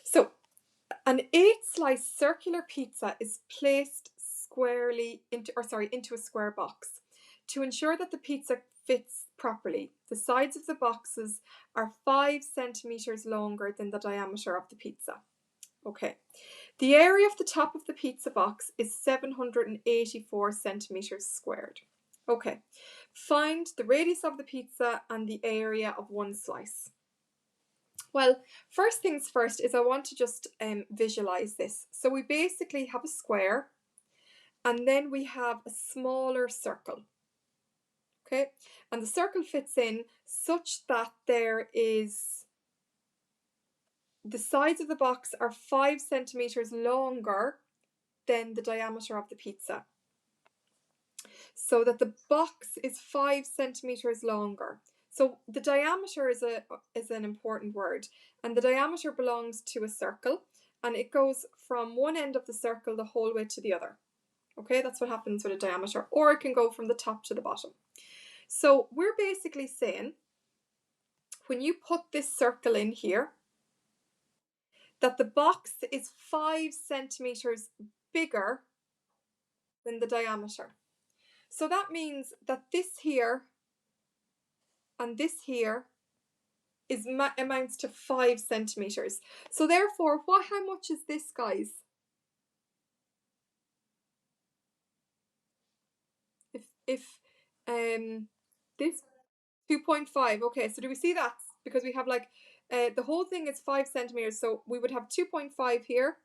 So an 8-slice circular pizza is placed squarely into a square box. To ensure that the pizza fits properly, the sides of the boxes are 5 centimeters longer than the diameter of the pizza. Okay. The area of the top of the pizza box is 784 centimeters squared. Okay. Find the radius of the pizza and the area of one slice. Well, first things first is I want to just visualize this. So we basically have a square and then we have a smaller circle. Okay, and the circle fits in such that there is, the sides of the box are 5 centimeters longer than the diameter of the pizza. So that the box is 5 centimeters longer. So the diameter is an important word, and the diameter belongs to a circle, and it goes from one end of the circle the whole way to the other. Okay, that's what happens with a diameter, or it can go from the top to the bottom. So we're basically saying, when you put this circle in here, that the box is 5 centimeters bigger than the diameter. So that means that this here and this here amounts to 5 centimeters. So therefore, how much is this, guys? If this 2.5. Okay, so do we see that? Because we have like the whole thing is 5 centimeters, so we would have 2.5 here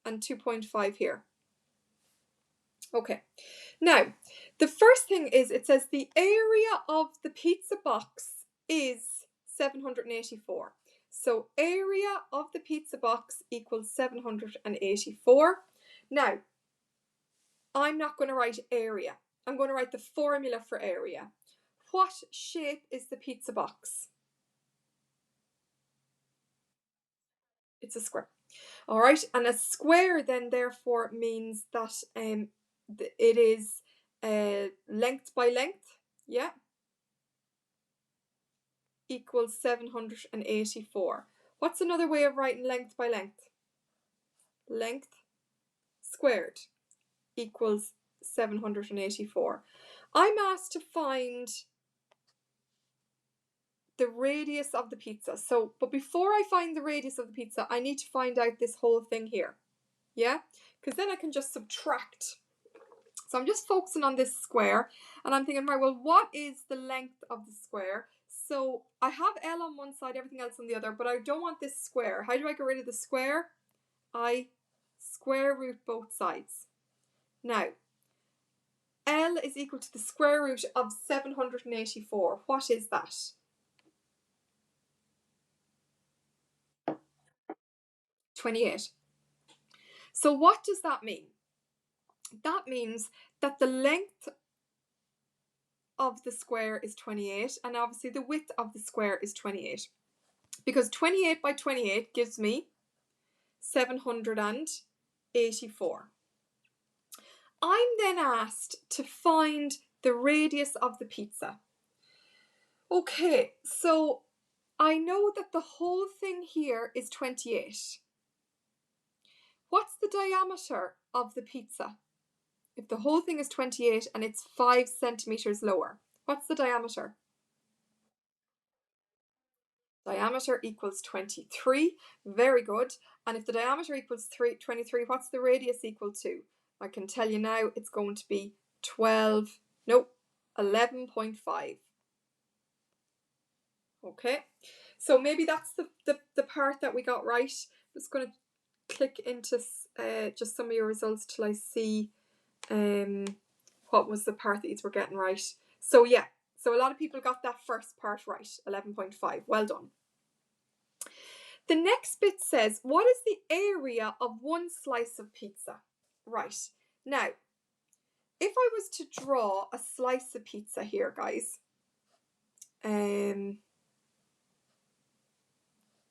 and 2.5 here. Okay, now the first thing is, it says the area of the pizza box is 784. So area of the pizza box equals 784. Now, I'm not going to write area. I'm going to write the formula for area. What shape is the pizza box? It's a square. All right, and a square then therefore means that it is length by length, yeah, equals 784. What's another way of writing length by length? Length squared equals 784. I'm asked to find the radius of the pizza. So, but before I find the radius of the pizza, I need to find out this whole thing here. Yeah? Because then I can just subtract. So I'm just focusing on this square, and I'm thinking, right, well, what is the length of the square? So I have L on one side, everything else on the other, but I don't want this square. How do I get rid of the square? I square root both sides. Now, L is equal to the square root of 784. What is that? 28. So what does that mean? That means that the length of the square is 28, and obviously the width of the square is 28. Because 28 by 28 gives me 784. I'm then asked to find the radius of the pizza. Okay, so I know that the whole thing here is 28. What's the diameter of the pizza? If the whole thing is 28 and it's 5 centimeters lower, what's the diameter? Diameter equals 23. Very good. And if the diameter equals 23, what's the radius equal to? I can tell you now, it's going to be 11.5. Okay, so maybe that's the part that we got right. I'm just going to click into just some of your results till I see what was the part that you were getting right. So yeah, so a lot of people got that first part right, 11.5. Well done. The next bit says, what is the area of one slice of pizza? Right, now, if I was to draw a slice of pizza here, guys,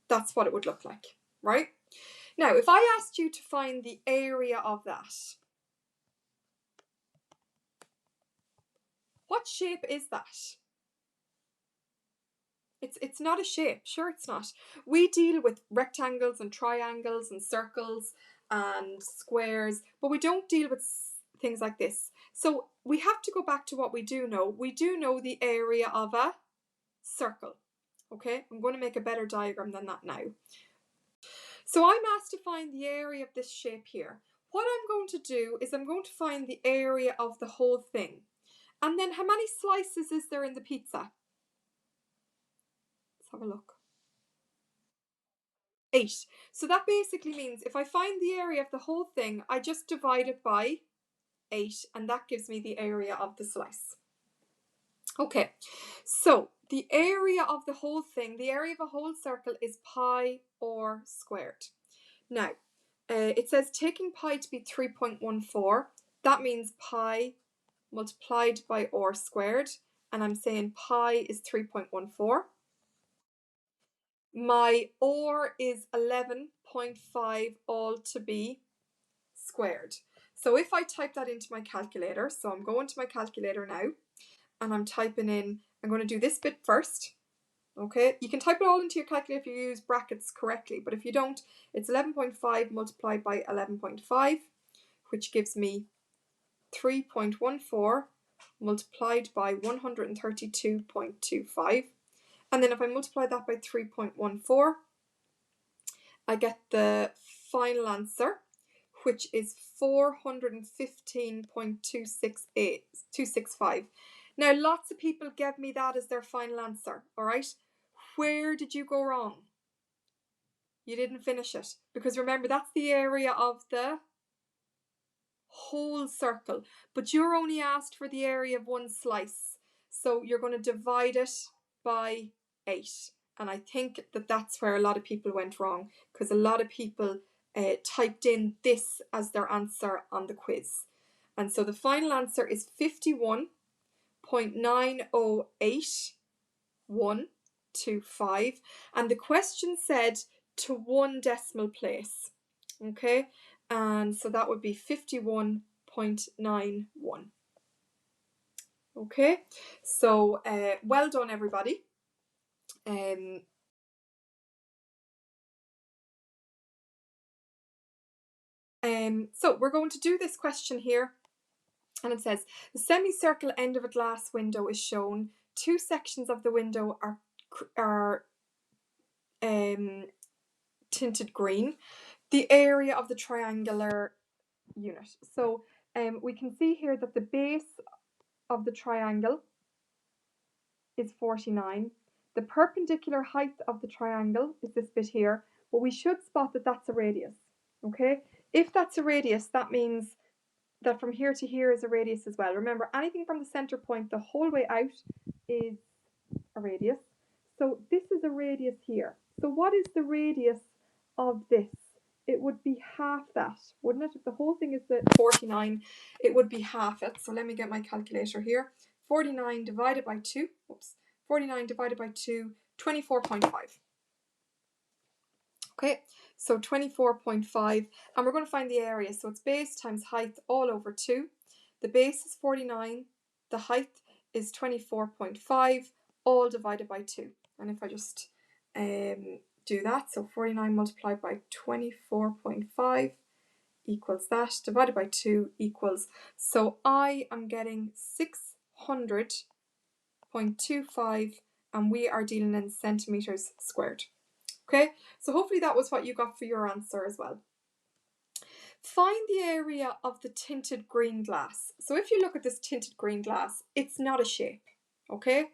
that's what it would look like, right? Now, if I asked you to find the area of that, what shape is that? It's not a shape. Sure, it's not. We deal with rectangles and triangles and circles and squares, but we don't deal with things like this. So we have to go back to what we do know. We do know the area of a circle. Okay, I'm going to make a better diagram than that now. So I'm asked to find the area of this shape here. What I'm going to do is I'm going to find the area of the whole thing. And then how many slices is there in the pizza? Let's have a look. 8. So that basically means if I find the area of the whole thing, I just divide it by 8, and that gives me the area of the slice. Okay, so the area of the whole thing, the area of a whole circle is pi r squared. Now, it says taking pi to be 3.14, that means pi multiplied by r squared, and I'm saying pi is 3.14. My r is 11.5 all to be squared. So if I type that into my calculator, so I'm going to my calculator now, and I'm typing in, I'm going to do this bit first. Okay, you can type it all into your calculator if you use brackets correctly, but if you don't, it's 11.5 multiplied by 11.5, which gives me 3.14 multiplied by 132.25. And then if I multiply that by 3.14, I get the final answer, which is 415.265. Now, lots of people give me that as their final answer, all right? Where did you go wrong? You didn't finish it. Because remember, that's the area of the whole circle. But you're only asked for the area of one slice. So you're going to divide it by 8. And I think that that's where a lot of people went wrong. Because a lot of people typed in this as their answer on the quiz. And so the final answer is 51.908125. And the question said to 1 decimal place. Okay, and so that would be 51.91. Okay, so well done everybody. So we're going to do this question here, and it says the semicircle end of a glass window is shown. 2 sections of the window are tinted green. The area of the triangular unit. So we can see here that the base of the triangle is 49. The perpendicular height of the triangle is this bit here, but we should spot that that's a radius. Okay, if that's a radius, that means that from here to here is a radius as well. Remember, anything from the center point the whole way out is a radius. So this is a radius here. So what is the radius of this? It would be half that, wouldn't it? If the whole thing is the 49, it would be half it. So let me get my calculator here. 49 divided by 2, 49 divided by 2, 24.5. Okay, so 24.5, and we're going to find the area. So it's base times height all over 2. The base is 49, the height is 24.5, all divided by 2. And if I just do that, so 49 multiplied by 24.5 equals that, divided by 2 equals, so I am getting 600.25, and we are dealing in centimeters squared. Okay, so hopefully that was what you got for your answer as well. Find the area of the tinted green glass. So if you look at this tinted green glass, it's not a shape, okay?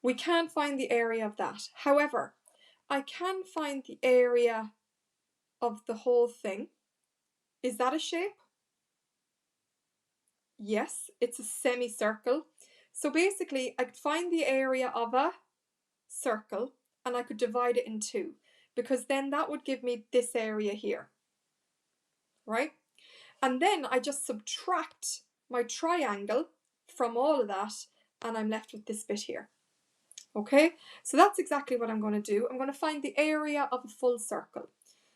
We can't find the area of that. However, I can find the area of the whole thing. Is that a shape? Yes, it's a semicircle. So basically, I could find the area of a circle and I could divide it in 2, because then that would give me this area here, right? And then I just subtract my triangle from all of that and I'm left with this bit here. Okay, so that's exactly what I'm going to do. I'm going to find the area of a full circle.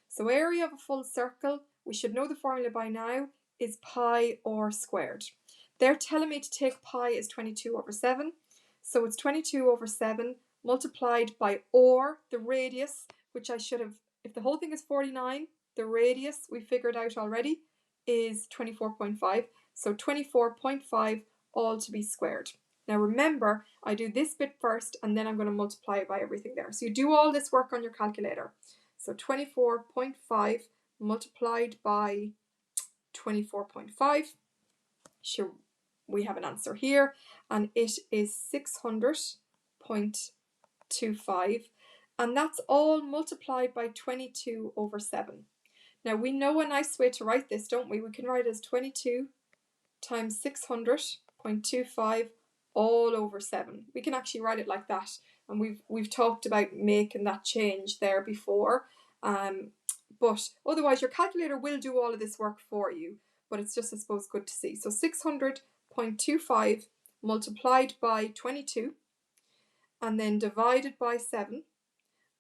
So area of a full circle, we should know the formula by now, is pi r squared. They're telling me to take pi as 22 over 7. So it's 22 over 7 multiplied by or the radius, which I should have, if the whole thing is 49, the radius we figured out already is 24.5. So 24.5 all to be squared. Now remember, I do this bit first and then I'm going to multiply it by everything there. So you do all this work on your calculator. So 24.5 multiplied by 24.5. Sure, we have an answer here, and it is 600.25, and that's all multiplied by 22 over 7. Now we know a nice way to write this, don't we? We can write it as 22 times 600.25 all over 7. We can actually write it like that, and we've talked about making that change there before. But otherwise your calculator will do all of this work for you, but it's just, I suppose, good to see. So 600.25 multiplied by 22 and then divided by 7,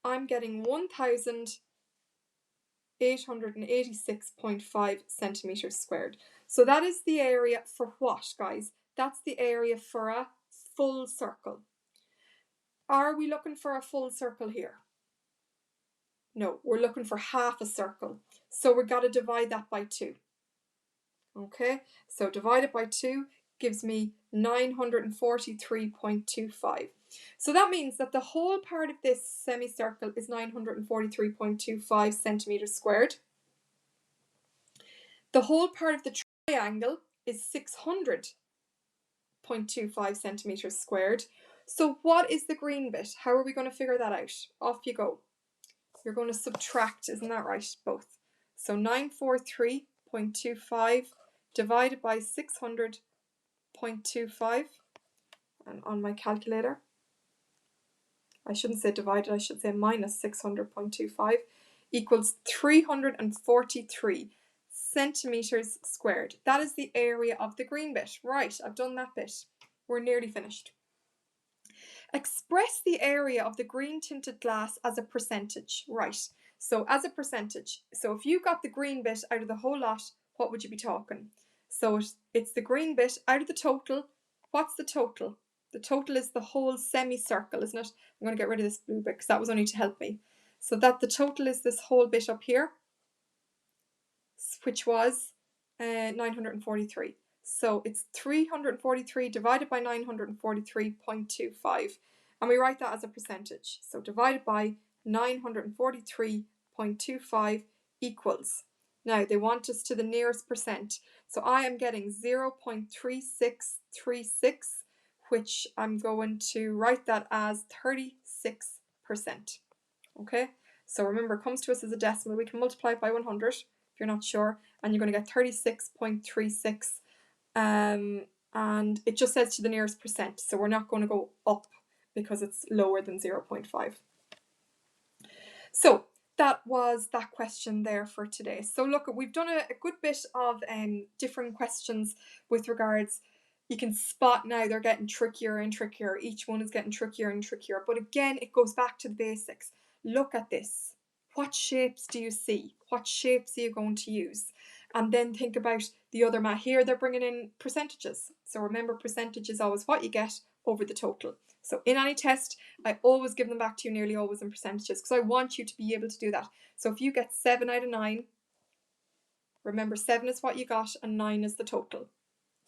I'm getting 1,886.5 centimeters squared. So that is the area for what, guys? That's the area for a full circle. Are we looking for a full circle here? No, we're looking for half a circle. So we've got to divide that by 2. Okay, so divided by 2 gives me 943.25. So that means that the whole part of this semicircle is 943.25 centimeters squared. The whole part of the triangle is 600.25 centimeters squared. So what is the green bit? How are we going to figure that out? Off you go. You're going to subtract, isn't that right? Both. So 943.25 divided by 600.25, and on my calculator, I shouldn't say divided, I should say minus 600.25, equals 343 centimeters squared. That is the area of the green bit. Right, I've done that bit. We're nearly finished. Express the area of the green tinted glass as a percentage. Right, so as a percentage. So if you got the green bit out of the whole lot, what would you be talking? So it's the green bit out of the total. What's the total? The total is the whole semicircle, isn't it? I'm going to get rid of this blue bit because that was only to help me. So that the total is this whole bit up here, which was 943. So it's 343 divided by 943.25. And we write that as a percentage. So divided by 943.25 equals. Now they want us to the nearest percent. So I am getting 0.3636, which I'm going to write that as 36%. Okay, so remember, it comes to us as a decimal. We can multiply it by 100 if you're not sure, and you're going to get 36.36. And it just says to the nearest percent, so we're not going to go up because it's lower than 0.5. So that was that question there for today. So look, we've done a good bit of different questions with regards. You can spot now they're getting trickier and trickier. Each one is getting trickier and trickier. But again, it goes back to the basics. Look at this. What shapes do you see? What shapes are you going to use? And then think about the other math. Here they're bringing in percentages. So remember, percentage is always what you get over the total. So in any test, I always give them back to you nearly always in percentages because I want you to be able to do that. So if you get 7 out of 9, remember 7 is what you got and 9 is the total.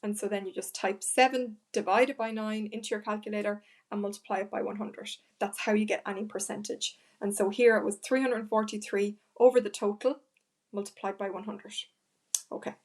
And so then you just type 7 divided by 9 into your calculator and multiply it by 100. That's how you get any percentage. And so here it was 343 over the total multiplied by 100. Okay.